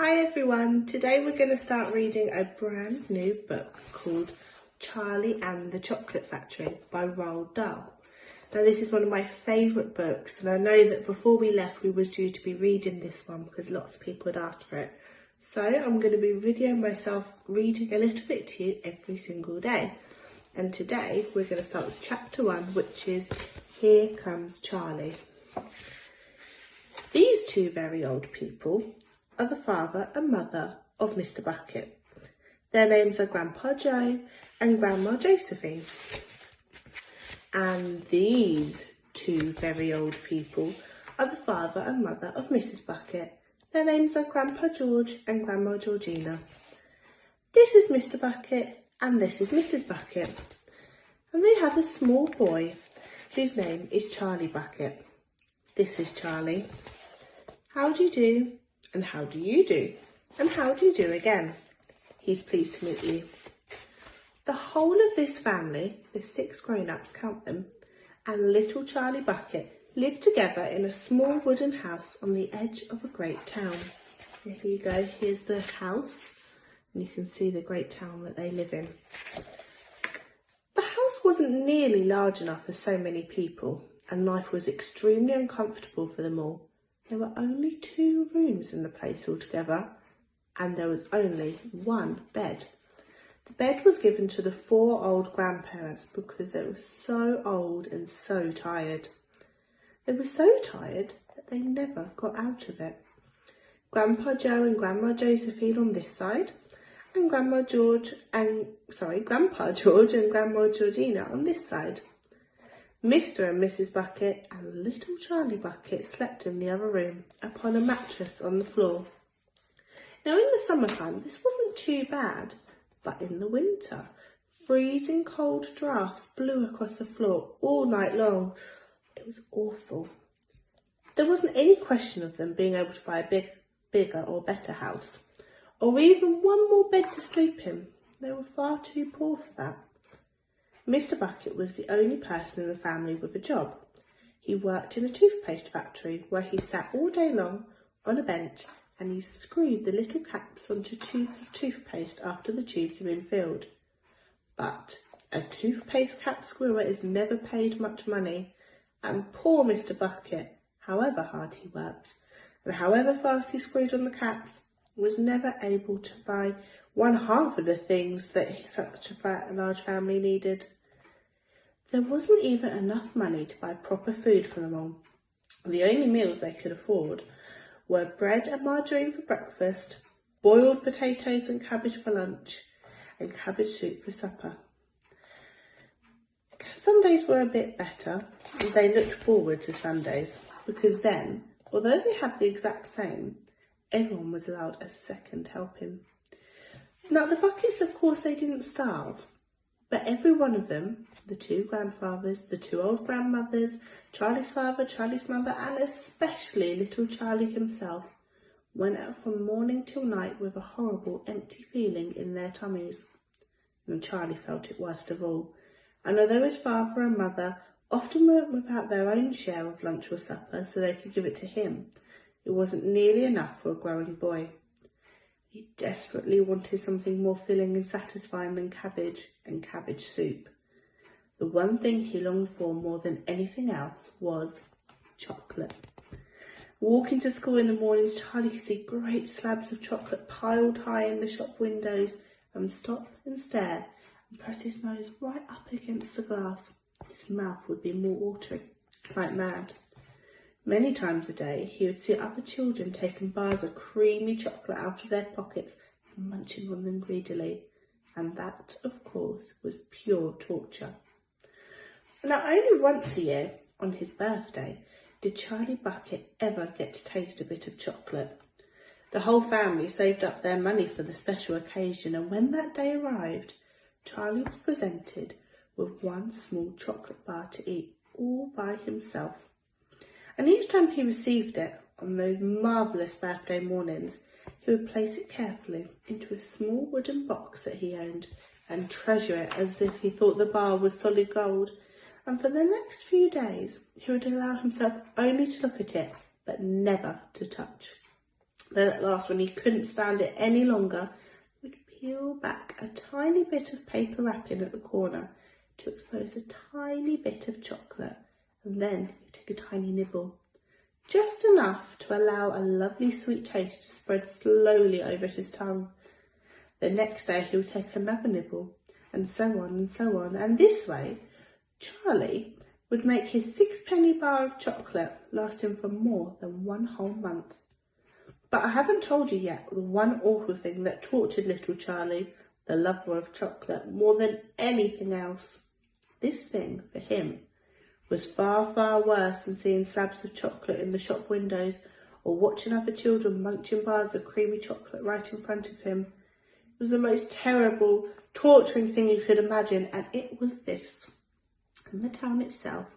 Hi everyone, today we're going to start reading a brand new book called Charlie and the Chocolate Factory by Roald Dahl. Now this is one of my favourite books, and I know that before we left we was due to be reading this one because lots of people had asked for it. So I'm going to be videoing myself reading a little bit to you every single day. And today we're going to start with chapter 1, which is Here Comes Charlie. These two very old people are the father and mother of Mr. Bucket. Their names are Grandpa Joe and Grandma Josephine. And these two very old people are the father and mother of Mrs. Bucket. Their names are Grandpa George and Grandma Georgina. This is Mr. Bucket and this is Mrs. Bucket. And they have a small boy whose name is Charlie Bucket. This is Charlie. How do you do? And how do you do? And how do you do again? He's pleased to meet you. The whole of this family, the 6 grown-ups, count them, and little Charlie Bucket live together in a small wooden house on the edge of a great town. Here you go, here's the house, and you can see the great town that they live in. The house wasn't nearly large enough for so many people, and life was extremely uncomfortable for them all. There were only 2 rooms in the place altogether, and there was only 1 bed. The bed was given to the 4 old grandparents because they were so old and so tired. They were so tired that they never got out of it. Grandpa Joe and Grandma Josephine on this side, and Grandpa George and Grandma Georgina on this side. Mr. and Mrs. Bucket and little Charlie Bucket slept in the other room upon a mattress on the floor. Now in the summertime this wasn't too bad, but in the winter freezing cold drafts blew across the floor all night long. It was awful. There wasn't any question of them being able to buy a bigger or better house, or even 1 more bed to sleep in. They were far too poor for that. Mr. Bucket was the only person in the family with a job. He worked in a toothpaste factory where he sat all day long on a bench and he screwed the little caps onto tubes of toothpaste after the tubes had been filled. But a toothpaste cap screwer is never paid much money, and poor Mr. Bucket, however hard he worked and however fast he screwed on the caps, was never able to buy 1/2 of the things that such a large family needed. There wasn't even enough money to buy proper food for them all. The only meals they could afford were bread and margarine for breakfast, boiled potatoes and cabbage for lunch, and cabbage soup for supper. Sundays were a bit better, and they looked forward to Sundays, because then, although they had the exact same, everyone was allowed a second helping. Now the Buckets, of course, they didn't starve, but every one of them, the 2 grandfathers, the 2 old grandmothers, Charlie's father, Charlie's mother, and especially little Charlie himself, went out from morning till night with a horrible empty feeling in their tummies. And Charlie felt it worst of all, and although his father and mother often went without their own share of lunch or supper so they could give it to him, it wasn't nearly enough for a growing boy. He desperately wanted something more filling and satisfying than cabbage and cabbage soup. The one thing he longed for more than anything else was chocolate. Walking to school in the mornings, Charlie could see great slabs of chocolate piled high in the shop windows and stop and stare and press his nose right up against the glass. His mouth would be more watering like mad. Many times a day, he would see other children taking bars of creamy chocolate out of their pockets and munching on them greedily. And that, of course, was pure torture. Now, only once a year, on his birthday, did Charlie Bucket ever get to taste a bit of chocolate. The whole family saved up their money for the special occasion, and when that day arrived, Charlie was presented with 1 small chocolate bar to eat all by himself. And each time he received it, on those marvellous birthday mornings, he would place it carefully into a small wooden box that he owned and treasure it as if he thought the bar was solid gold. And for the next few days, he would allow himself only to look at it, but never to touch. Then at last, when he couldn't stand it any longer, he would peel back a tiny bit of paper wrapping at the corner to expose a tiny bit of chocolate, and then he'd take a tiny nibble. Just enough to allow a lovely sweet taste to spread slowly over his tongue. The next day he would take another nibble, and so on and so on, and this way Charlie would make his 6-penny bar of chocolate last him for more than 1 whole month. But I haven't told you yet the one awful thing that tortured little Charlie, the lover of chocolate, more than anything else. This thing, for him, was far, far worse than seeing slabs of chocolate in the shop windows or watching other children munching bars of creamy chocolate right in front of him. It was the most terrible, torturing thing you could imagine, and it was this. In the town itself,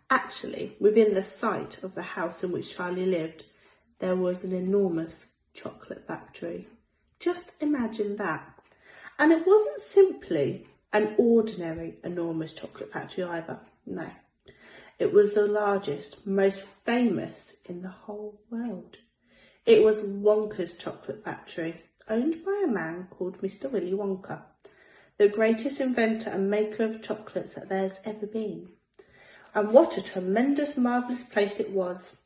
actually within the sight of the house in which Charlie lived, there was an enormous chocolate factory. Just imagine that. And it wasn't simply an ordinary enormous chocolate factory either. No. It was the largest, most famous in the whole world. It was Wonka's chocolate factory, owned by a man called Mr. Willy Wonka, the greatest inventor and maker of chocolates that there's ever been. And what a tremendous, marvellous place it was.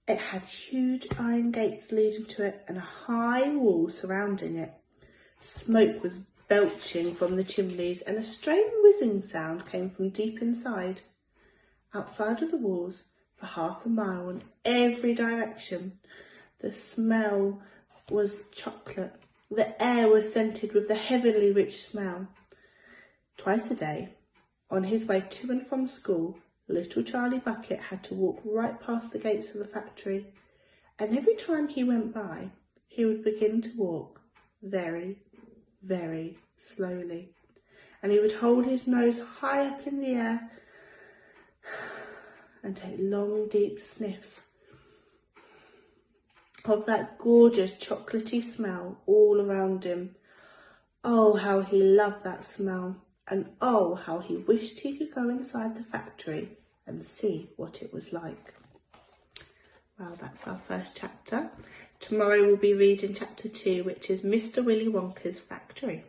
It had huge iron gates leading to it and a high wall surrounding it. Smoke was belching from the chimneys and a strange whizzing sound came from deep inside. Outside of the walls, for half a mile in every direction, the smell was chocolate. The air was scented with the heavenly rich smell. Twice a day, on his way to and from school, little Charlie Bucket had to walk right past the gates of the factory, and every time he went by, he would begin to walk very, very slowly, and he would hold his nose high up in the air and take long, deep sniffs of that gorgeous chocolatey smell all around him. Oh, how he loved that smell, and oh, how he wished he could go inside the factory and see what it was like. Well, that's our first chapter. Tomorrow we'll be reading chapter 2, which is Mr. Willy Wonka's Factory.